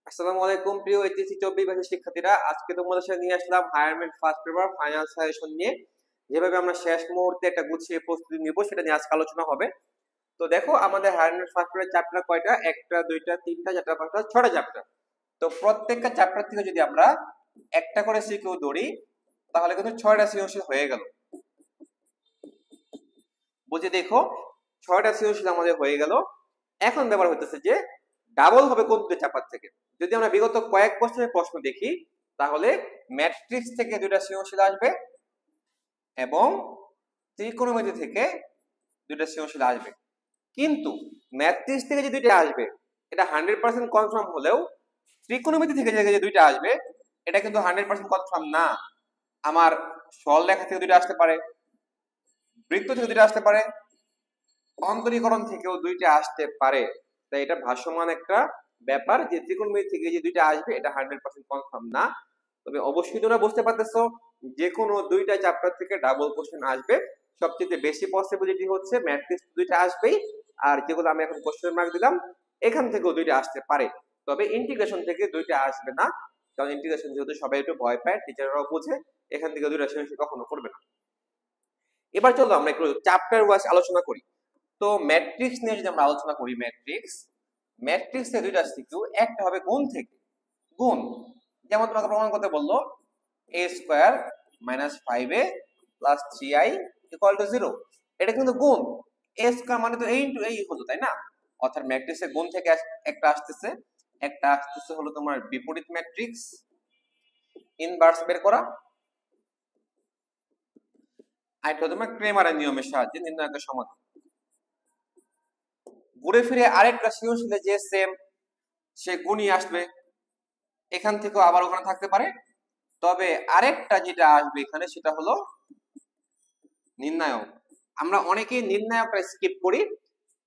আসসালামু আলাইকুম প্রিয় এইচএসসি 24 ব্যাচের শিক্ষার্থীরা, আজকে তোমাদের সাথে নিয়ে আসলাম হায়ারমেন্ট ফার্স্ট পেপার ফাইনাল সাজেশন নিয়ে। যেভাবে আমরা শেষ মুহূর্তে একটা গুছিয়ে প্রস্তুতি নিব সেটা নিয়ে আজকে আলোচনা হবে। তো দেখো, আমাদের হায়ারমেন্ট ফার্স্ট পেপারের চ্যাপ্টার কয়টা? একটা, দুইটা, তিনটা, চারটা, পাঁচটা, ছয়টা চ্যাপ্টার। তো প্রত্যেকটা চ্যাপ্টার থেকে যদি আমরা একটা করে সিকিউ ধরি তাহলে কিন্তু ছয়টা সৃজনশীল হয়ে গেল। বুঝে দেখো, ছয়টা সৃজনশীল আমাদের হয়ে গেল। এখন ব্যাপার হইতেছে যে ডাবল হবে কোন দুটো চ্যাপ্টার থেকে। যদি আমরা বিগত কয়েক বছরের প্রশ্ন দেখি তাহলে ম্যাট্রিক্স থেকে দুইটা সৃজনশীল আসবে এবং ত্রিকোণমিতি থেকে দুইটা সৃজনশীল আসবে। কিন্তু ম্যাট্রিক্স থেকে যে দুইটা আসবে এটা 100% কনফার্ম হলেও ত্রিকোণমিতি থেকে যে দুইটা আসবে এটা কিন্তু 100% কনফার্ম না। আমার সরলরেখা থেকে দুইটা আসতে পারে, বৃত্ত থেকে দুইটা আসতে পারে, অন্তরীকরণ থেকেও দুইটা আসতে পারে। তাই এটা ভাসমান একটা ব্যাপার যে ত্রিকোণমিতি থেকে যে দুইটা আসবে এটা 100% কনফার্ম না। তবে অবশ্যই তোমরা বুঝতে পারতেছো যে কোনো দুইটা চ্যাপ্টার থেকে ডাবল কোশ্চেন আসবে। সবচেয়ে বেশি পসিবিলিটি হচ্ছে ম্যাট্রিক্স দুইটা আসবেই, আর যেগুলো আমি এখন কোশ্চেন মার্ক দিলাম এখান থেকেও দুইটা আসতে পারে। তবে ইন্টিগ্রেশন থেকে দুইটা আসবে না, কারণ ইন্টিগ্রেশন যেহেতু সবাই একটু ভয় পায়, টিচাররাও বুঝে, এখান থেকে দুইটা সৃজনশীল কখনো করবে না। এবার চলো আমরা একটু চ্যাপ্টার ওয়াইজ আলোচনা করি। তো ম্যাট্রিক্স নিয়ে যদি আমরা আলোচনা করি, ম্যাট্রিক্স এর দুইটা সিকিউ, একটা হবে গুণ থেকে। গুণ, যেমন তোমাকে প্রমাণ করতে বললো a square minus 5a plus 3i equal to 0। এটা কিন্তু গুণ, a স্কয়ার মানে তো a ইনটু a হলো, তাই না? অর্থাৎ ম্যাট্রিক্সের গুণ থেকে একটা আসতেছে হলো তোমার বিপরীত ম্যাট্রিক্স ইনভার্স বের করা, আর এটা তোমার ক্রেমারের নিয়মের সাহায্যে নির্ণায়কের সমাধান। ঘুরে ফিরে আরেকটা সৃজনশীলে যে সেম, সে গুণই আসবে, এখান থেকেও আবার ওখানে থাকতে পারে। তবে আরেকটা যেটা আসবে এখানে সেটা হলো নির্ণায়ক। আমরা অনেকেই নির্ণায়কটা স্কিপ করি।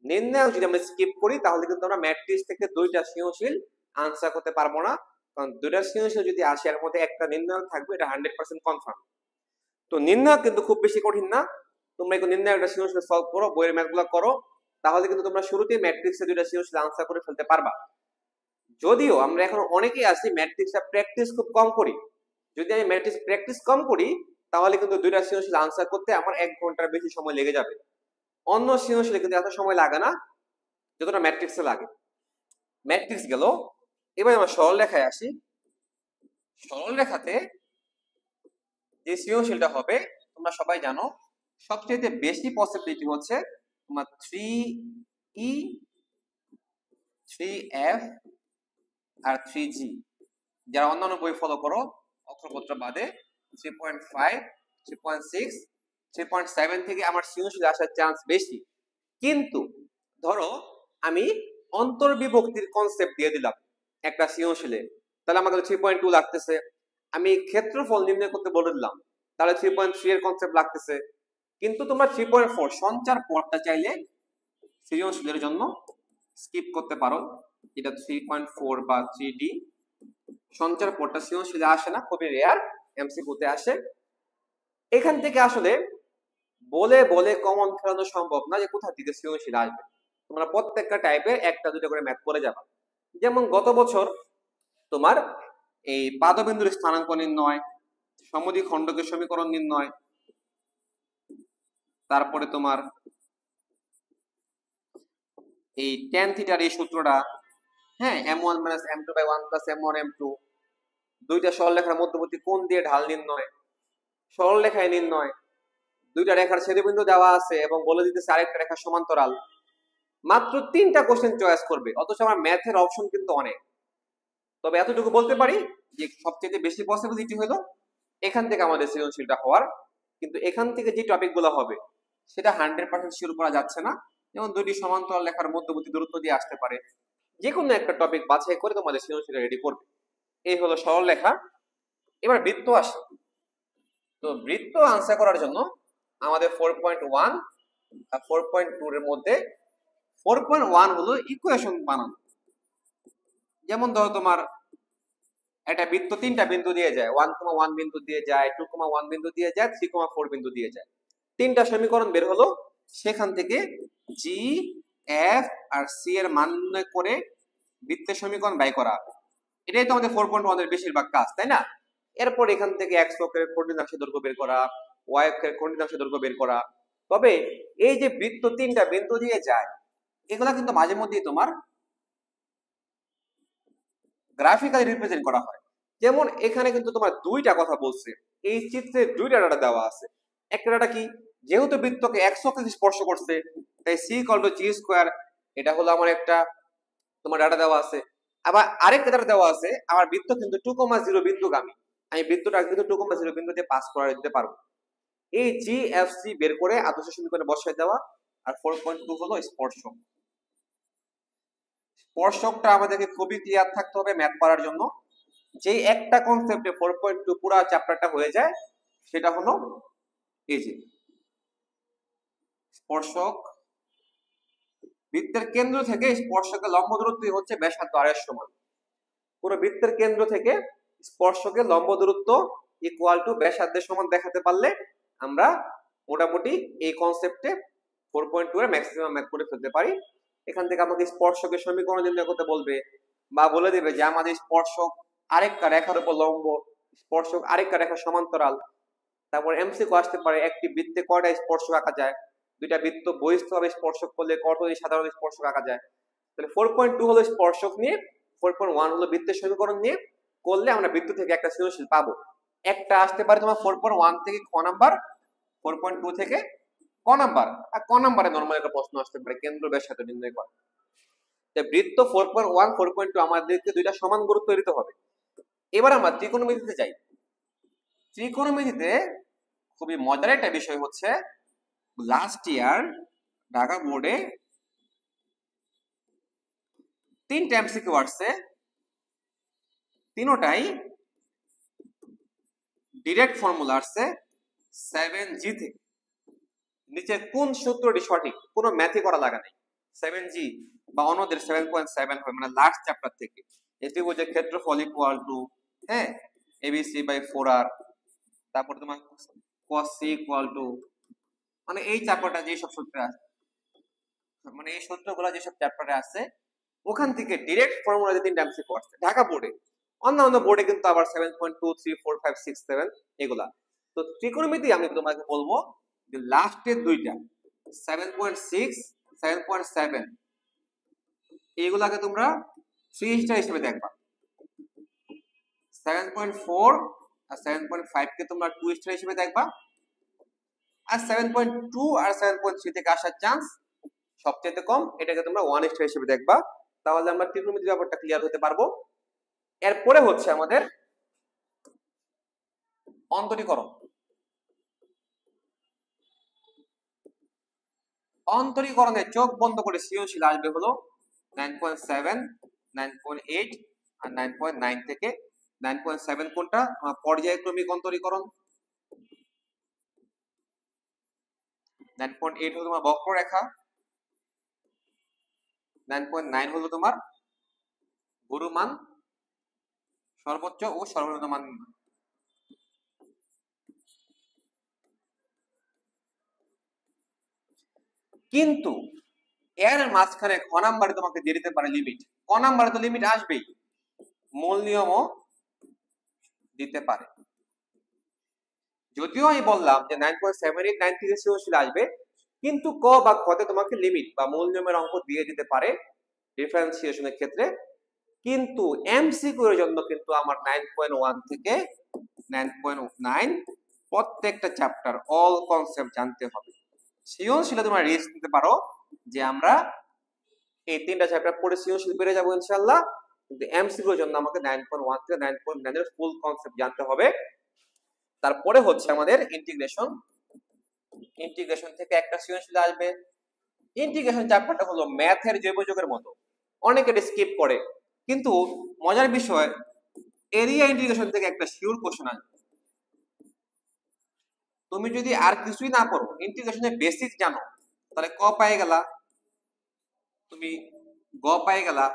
নির্ণায়ক যদি আমরা স্কিপ করি তাহলে কিন্তু আমরা ম্যাট্রিক্স থেকে দুইটা সৃজনশীল আনসার করতে পারবো না, কারণ দুইটা সৃজনশীল যদি আসে এর মধ্যে একটা নির্ণায়ক থাকবে, এটা 100% কনফার্ম। তো নির্ণায়ক কিন্তু খুব বেশি কঠিন না, তোমরা একটু নির্ণায়কটা সৃজনশীল সলভ করো, বইয়ের ম্যাথগুলো করো, তাহলে কিন্তু তোমরা শুরুতেই ম্যাট্রিক্সে দুইটা সৃজনশীল আনসার করে ফেলতে পারবা। যদিও আমরা এখন অনেকেই আছি ম্যাট্রিক্সটা প্র্যাকটিস খুব কম করি। যদি আমি ম্যাট্রিক্স প্র্যাকটিস কম করি তাহলে কিন্তু দুইটা সৃজনশীল আনসার করতে আমার 1 ঘন্টার বেশি সময় লেগে যাবে। অন্য সৃজনশীলে কিন্তু এত সময় লাগে না যতটা ম্যাট্রিক্সে লাগে। ম্যাট্রিক্স গেল, এবার আমরা সরলরেখায় আসি। সরলরেখাতে যে সৃজনশীলটা হবে তোমরা সবাই জানো, সবচেয়ে বেশি পসিবিলিটি হচ্ছে তোমার 3e 3f আর 3g। যারা অন্যান্য বই ফলো করো অক্ষরপত্র বাদে 3.5 3.6 3.7 থেকে আমার সৃজনশীল আসার চান্স বেশি। কিন্তু ধরো আমি অন্তর্বিভক্তির কনসেপ্ট দিয়ে দিলাম একটা সৃজনশীলে, তাহলে আমাকে 3.2 লাগতেছে। আমি ক্ষেত্রফল নির্ণয় করতে বলে দিলাম, তাহলে 3.3 এর কনসেপ্ট লাগতেছে। কিন্তু তোমরা 3.4 সঞ্চার পদটা চাইলে সৃজনশীলের জন্য স্কিপ করতে পারো, এটা 3.4 বা 3d। সঞ্চার পদটা সৃজনশীলে আসে না, খুবই রেয়ার, এমসিকিউতে আসে। এখান থেকে আসলে বলে বলে কমন ফেলানো সম্ভব না যে কোথা থেকে সৃজনশীল আসবে। তোমরা প্রত্যেকটা টাইপের একটা দুটো করে ম্যাথ করে যাবা। যেমন গত বছর তোমার এই পাদবিন্দুর স্থানাঙ্ক নির্ণয়, সমদ্বিখণ্ডকের সমীকরণ নির্ণয়, তারপরে তোমার এই tan থিটার এই সূত্রটা, হ্যাঁ, m1 - m2/1 + m1 m2, দুইটা সরলরেখার মধ্যবর্তী কোণ দিয়ে ঢাল নির্ণয়, সরলরেখায় নির্ণয়, দুইটা রেখার ছেদবিন্দু দেওয়া আছে এবং বলে দিতেছে আরেকটা রেখা সমান্তরাল। মাত্র 3টা কোশ্চেন চয়েস করবে, অথচ আমার ম্যাথের অপশন কিন্তু অনেক। তবে এতটুকু বলতে পারি যে সবচেয়ে বেশি পসিবিলিটি হলো এখান থেকে আমাদের সৃজনশীলটা হওয়ার। কিন্তু এখান থেকে যে টপিকগুলো হবে সেটা 100% শিওর করা যাচ্ছে না। যেমন দুটি সমান্তরাল রেখার মধ্যবর্তী দূরত্ব দিয়ে আসতে পারে। যে কোনো একটা টপিক বাছাই করে তোমাদের সৃজনশীল রেডি করবে। এই হলো সরল রেখা। এবার বৃত্ত আসে। তো বৃত্ত আনসার করার জন্য আমাদের 4.1 আর 4.2 এর মধ্যে 4.1 হলো ইকুয়েশন বানানো। যেমন ধরো তোমার একটা বৃত্ত 3টা বিন্দু দিয়ে যায়, 1,1 বিন্দু দিয়ে যায়, 2,1 বিন্দু দিয়ে যায়, 3,4 বিন্দু দিয়ে যায়। 3টা সমীকরণ বের হলো, সেখান থেকে জি, এফ আর সি এর মান নির্ণয় করে বৃত্তের সমীকরণ বাই করা হবে। এটাই তো আমাদের 4.1 এর বেশিরভাগ কাজ, তাই না? এরপর এখান থেকে এক্স অক্ষের খণ্ডিতাংশ দৈর্ঘ্য বের করা, ওয়াই অক্ষের খণ্ডিতাংশ দৈর্ঘ্য বের করা। তবে এই যে বৃত্ত তিনটা বিন্দু দিয়ে যায়, এগুলা কিন্তু মাঝে মধ্যেই তোমার গ্রাফিক্যালি রিপ্রেজেন্ট করা হয়। যেমন এখানে কিন্তু তোমার দুইটা কথা বলছে, এই চিত্রে দুইটা ডাটা দেওয়া আছে। একটা ডাটা কি, যেহেতু বৃত্তকে এক্স অক্ষে স্পর্শ করছে, তাই C equal to G square, এটা হলো আমার একটা তোমার ডাটা দেওয়া আছে। আবার আরেকটা ডাটা দেওয়া আছে, আমার বৃত্ত কিন্তু 2,0 বিন্দুগামী, আমি বৃত্তটা কিন্তু 2,0 বিন্দুতে পাস করে দিতে পারবো। এই জি এফ সি বের করে আদর্শ সমীকরণে বসায় দেওয়া। আর 4.2 হলো স্পর্শক। স্পর্শকটা আমাদেরকে খুবই ক্লিয়ার থাকতে হবে ম্যাথ করার জন্য। যে একটা কনসেপ্টে 4.2 পুরো চ্যাপ্টারটা হয়ে যায়, সেটা হলো এই যে স্পর্শক। বৃত্তের কেন্দ্র থেকে স্পর্শকের লম্ব দূরত্ব হচ্ছে ব্যাসার্ধ আর এর সমান। পুরো বৃত্তের কেন্দ্র থেকে স্পর্শকের লম্ব দূরত্ব ইকুয়াল টু ব্যাসার্ধের সমান দেখাতে পারলে আমরা মোটামুটি এই কনসেপ্টে 4.2 এর ম্যাক্সিমাম ম্যাথ করে ফেলতে পারি। এখান থেকে আমাকে স্পর্শকের সমীকরণ নির্ণয় করতে বলবে, বা বলে দেবে যে আমাদের স্পর্শক আরেকটা রেখার উপর লম্ব, স্পর্শক আরেকটা রেখা সমান্তরাল। তারপর এমসিকিউ আসতে পারে একটি বৃত্তে কয়টা স্পর্শক আঁকা যায়, দুইটা বৃত্ত বহিস্থভাবে স্পর্শক করলে কতটি সাধারণ স্পর্শক আঁকা যায়। তাহলে 4.2 হলো স্পর্শক নিয়ে, 4.1 হলো বৃত্তের সমীকরণ নিয়ে করলে আমরা বৃত্ত থেকে একটা সৃজনশীল পাবো। একটা আসতে পারে তোমার 4.1 থেকে ক নাম্বার, 4.2 থেকে ক নাম্বার। আর ক নাম্বারে নরমাল একটা প্রশ্ন আসতে পারে কেন্দ্র ব্যাসার্ধ নির্ণয় করা। বৃত্ত 4.1 4.2 আমাদেরকে দুইটা সমান গুরুত্ব দিতে হবে। এবার আমরা ত্রিকোণমিতিতে যাই। ত্রিকোণমিতিতে খুবই মজার একটা বিষয় হচ্ছে, লাস্ট ইয়ার ঢাকা বোর্ডে 3টা এমসিকিউ আসছে, তিনটাই ডিরেক্ট ফর্মুলা আসছে 7G থেকে। নিচে কোন সূত্রটি সঠিক, কোনো ম্যাথই করা লাগা নাই। 7G বা অন্যদের 7.7 হয়, মানে লাস্ট চ্যাপ্টার থেকে। এটি বোঝে ক্ষেত্রফল ইকুয়াল টু, হ্যাঁ, এবিসি বাই 4r, তারপর তোমার cos c ইকুয়াল টু, মানে এই চ্যাপ্টারটা যেসব সূত্র আছে, মানে এই সূত্রগুলো যেসব চ্যাপ্টারে আছে, ওখান থেকে ডিরেক্ট ফর্মুলা দিয়ে 3টা এমসিকিউ আসছে ঢাকা বোর্ডে। অন্যান্য বোর্ডে কিন্তু আবার 7.2 3 4 5 6 7 এগুলা। তো ত্রিকোণমিতি আমি তোমাকে বলবো যে লাস্টের দুইটা 7.6 7.7 এইগুলাকে তোমরা 3 স্টার হিসেবে দেখবা। 7.4 আর 7.5 কে তোমরা 2 স্টার হিসেবে দেখবা। আর 7.2 আর 7.3 থেকে আসার চান্স সবচেয়ে কম, এটাকে তোমরা 1 স্টার হিসেবে দেখবা। তাহলে আমরা ত্রিকোণমিতির ব্যাপারটা ক্লিয়ার হতে পারবো। এরপরে হচ্ছে আমাদের অন্তরীকরণ। অন্তরীকরণে চোখ বন্ধ করে সৃজনশীল আসবে হলো 9.7 9.8 আর 9.9 থেকে। 9.7 কোনটা, পর্যায়ক্রমিক অন্তরীকরণ। 9.8 হলো তোমার বক্ররেখা। 9.9 হলো তোমার গুরুমান, সর্বোচ্চ ও সর্বনিম্ন মান। কিন্তু এর মাঝখানে ক নাম্বারে তোমাকে দিয়ে দিতে পারে লিমিট। ক নাম্বারে তো লিমিট আসবেই, মূল নিয়মও দিতে পারে। যদিও আমি বললাম যে 9.789 থেকে সৃজনশীল আসবে, কিন্তু ক বা খতে তোমাকে লিমিট বা মূল নিয়মের অঙ্ক দিয়ে দিতে পারে ডিফারেন্সিয়েশনের ক্ষেত্রে। কিন্তু এমসিকিউ এর জন্য কিন্তু আমার 9.1 থেকে 9.9 প্রত্যেকটা চ্যাপ্টার অল কনসেপ্ট জানতে হবে। সৃজনশীলে তোমরা রিস্ক নিতে পারো যে আমরা এই 3টা চ্যাপ্টার পড়ে সৃজনশীল পেরে যাবো ইনশাআল্লাহ, কিন্তু এমসিকিউ এর জন্য আমাকে 9.1 থেকে 9.9 এর ফুল কনসেপ্ট জানতে হবে। তারপরে হচ্ছে আমাদের ইন্টিগ্রেশন। ইন্টিগ্রেশন থেকে একটা সৃজনশীল আসবে। ইন্টিগ্রেশন চ্যাপ্টারটা হলো ম্যাথের জৈব যোগের মতো, অনেকে এটা স্কিপ করে, কিন্তু মজার বিষয় এরিয়া ইন্টিগ্রেশন থেকে একটা শিওর কোশ্চেন আসবে। তুমি যদি আর কিছুই না করো, ইন্টিগ্রেশনের বেসিক জানো, তাহলে ক পাই গেলা, তুমি গ পাই গেলা।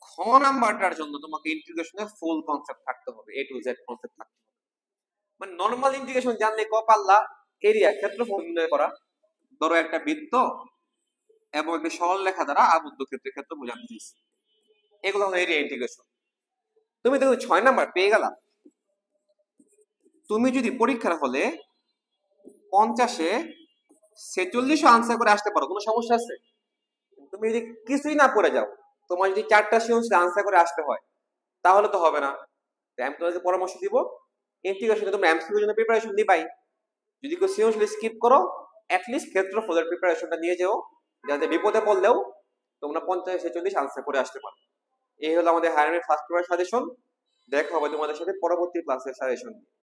খ নাম্বারটার জন্য তোমাকে ইন্টিগ্রেশনের ফুল কনসেপ্ট থাকতে হবে, এ টু জেড কনসেপ্ট থাকতে হবে। মানে নরমাল ইন্টিগ্রেশন জানলে ক পারলা, এরিয়া ক্ষেত্রফল নির্ণয় করা, ধরো একটা বৃত্ত এবং একটি সরল রেখা দ্বারা আবদ্ধ ক্ষেত্র বোঝাতে চাইছি, এগুলো হলো এরিয়া ইন্টিগ্রেশন। তুমি দেখো 6 নাম্বার পেয়ে গেলা। তুমি যদি পরীক্ষার হলে 50-এ 46 আনসার করে আসতে পারো, কোনো সমস্যা আছে? তুমি যদি কিছুই না পড়ে যাও, তোমার যদি 4টা সৃজনশীল আনসার করে আসতে হয়, তাহলে তো হবে না। তাই আমি তোমাকে পরামর্শ দিব, ইন্টিগ্রেশনে তোমরা এমসিকিউর জন্য প্রিপারেশন নিবাই। যদি কেউ সৃজনশীল স্কিপ করো, অ্যাটলিস্ট ক্ষেত্রফলের প্রিপারেশনটা নিয়ে যাও, যাতে বিপদে পড়লেও তোমরা 50-46 আনসার করে আসতে পারো। এই হলো আমাদের হায়ার ফার্স্ট পেপার সাজেশন। দেখা হবে তোমাদের সাথে পরবর্তী ক্লাসের সাজেশন।